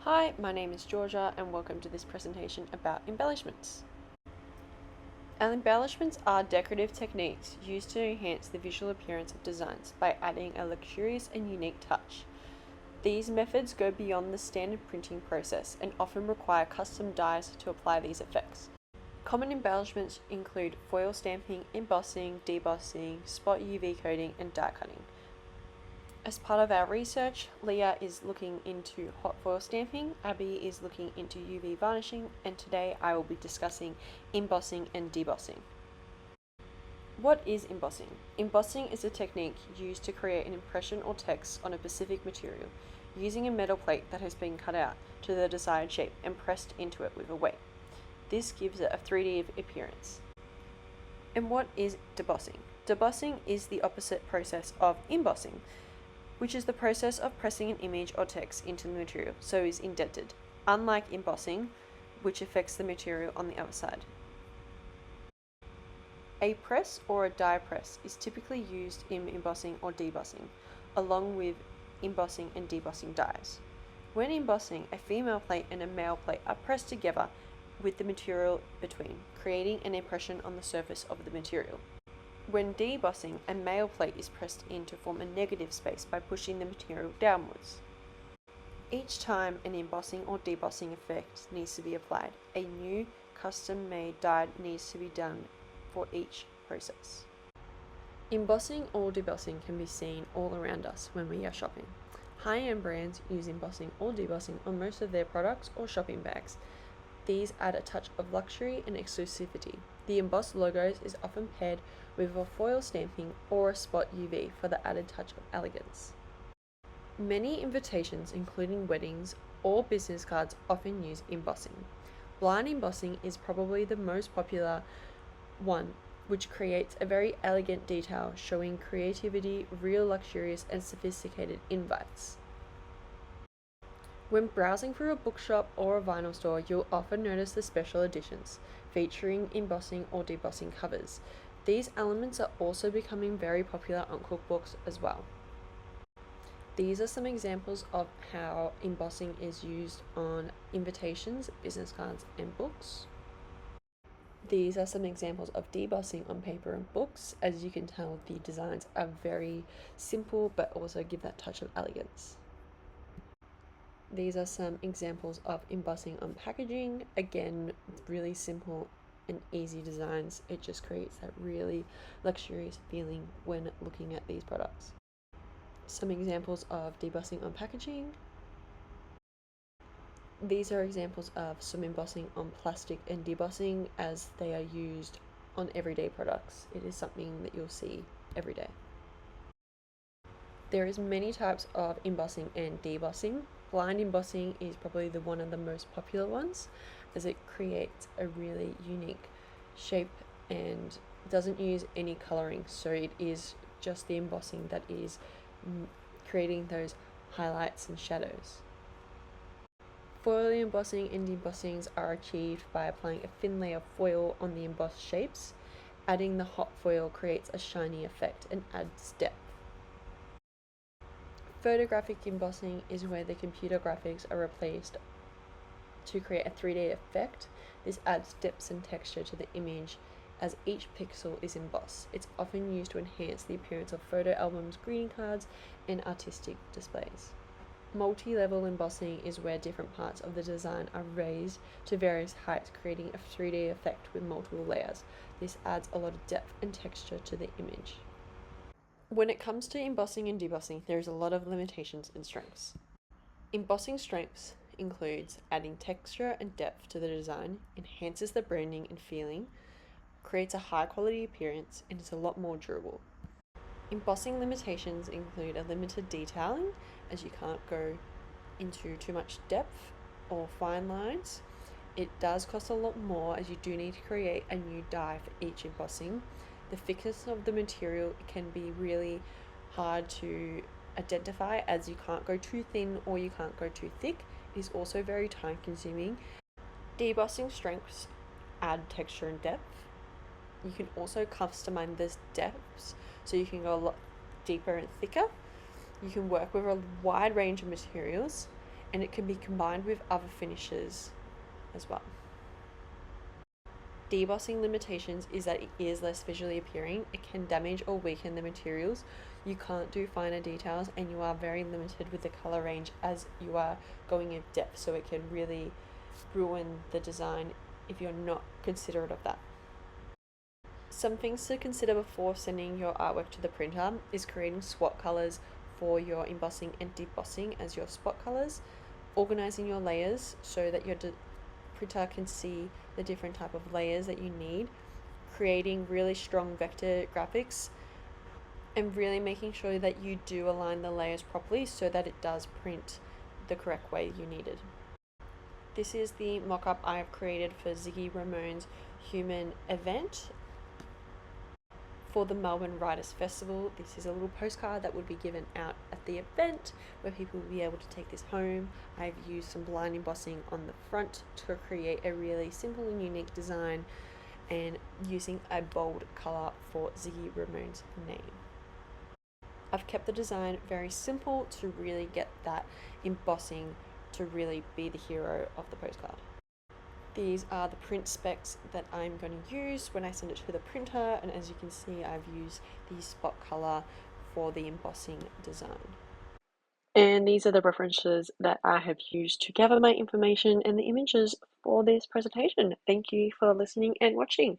Hi, my name is Georgia and welcome to this presentation about embellishments. Embellishments are decorative techniques used to enhance the visual appearance of designs by adding a luxurious and unique touch. These methods go beyond the standard printing process and often require custom dyes to apply these effects. Common embellishments include foil stamping, embossing, debossing, spot UV coating, and die cutting. As part of our research, Leah is looking into hot foil stamping, Abby is looking into UV varnishing, and today I will be discussing embossing and debossing. What is embossing? Embossing is a technique used to create an impression or text on a specific material, using a metal plate that has been cut out to the desired shape and pressed into it with a weight. This gives it a 3D appearance. And what is debossing? Debossing is the opposite process of embossing, which is the process of pressing an image or text into the material, so is indented, unlike embossing, which affects the material on the other side. A press or a die press is typically used in embossing or debossing, along with embossing and debossing dies. When embossing, a female plate and a male plate are pressed together with the material between, creating an impression on the surface of the material. When debossing, a male plate is pressed in to form a negative space by pushing the material downwards. Each time an embossing or debossing effect needs to be applied, a new custom-made die needs to be done for each process. Embossing or debossing can be seen all around us when we are shopping. High-end brands use embossing or debossing on most of their products or shopping bags. These add a touch of luxury and exclusivity. The embossed logos is often paired with a foil stamping or a spot UV for the added touch of elegance. Many invitations, including weddings or business cards, often use embossing. Blind embossing is probably the most popular one, which creates a very elegant detail showing creativity, real luxurious and sophisticated invites. When browsing through a bookshop or a vinyl store, you'll often notice the special editions, featuring embossing or debossing covers. These elements are also becoming very popular on cookbooks as well. These are some examples of how embossing is used on invitations, business cards, and books. These are some examples of debossing on paper and books. As you can tell, the designs are very simple but also give that touch of elegance. These are some examples of embossing on packaging. Again, really simple and easy designs. It just creates that really luxurious feeling when looking at these products. Some examples of debossing on packaging. These are examples of some embossing on plastic and debossing as they are used on everyday products. It is something that you'll see every day. There is many types of embossing and debossing. Blind embossing is probably one of the most popular ones, as it creates a really unique shape and doesn't use any colouring, so it is just the embossing that is creating those highlights and shadows. Foil embossing and debossings are achieved by applying a thin layer of foil on the embossed shapes. Adding the hot foil creates a shiny effect and adds depth. Photographic embossing is where the computer graphics are replaced to create a 3D effect. This adds depth and texture to the image as each pixel is embossed. It's often used to enhance the appearance of photo albums, greeting cards, and artistic displays. Multi-level embossing is where different parts of the design are raised to various heights, creating a 3D effect with multiple layers. This adds a lot of depth and texture to the image. When it comes to embossing and debossing, there is a lot of limitations and strengths. Embossing strengths includes adding texture and depth to the design, enhances the branding and feeling, creates a high quality appearance, and is a lot more durable. Embossing limitations include a limited detailing, as you can't go into too much depth or fine lines. It does cost a lot more, as you do need to create a new die for each embossing. The thickness of the material can be really hard to identify, as you can't go too thin or you can't go too thick. It is also very time consuming. Debossing strengths add texture and depth. You can also customize the depths, so you can go a lot deeper and thicker. You can work with a wide range of materials, and it can be combined with other finishes as well. Debossing limitations is that it is less visually appealing. It can damage or weaken the materials. You can't do finer details, and you are very limited with the color range as you are going in depth, so it can really ruin the design if you're not considerate of that. Some things to consider before sending your artwork to the printer is creating swat colors for your embossing and debossing as your spot colors, organizing your layers so that your printer can see the different type of layers that you need, creating really strong vector graphics, and really making sure that you do align the layers properly so that it does print the correct way you needed. This is the mock-up I have created for Ziggy Ramone's Human event for the Melbourne Writers Festival. This is a little postcard that would be given out at the event where people will be able to take this home. I've used some blind embossing on the front to create a really simple and unique design, and using a bold colour for Ziggy Ramone's name. I've kept the design very simple to really get that embossing to really be the hero of the postcard. These are the print specs that I'm going to use when I send it to the printer, and as you can see, I've used the spot color for the embossing design. And these are the references that I have used to gather my information and the images for this presentation. Thank you for listening and watching.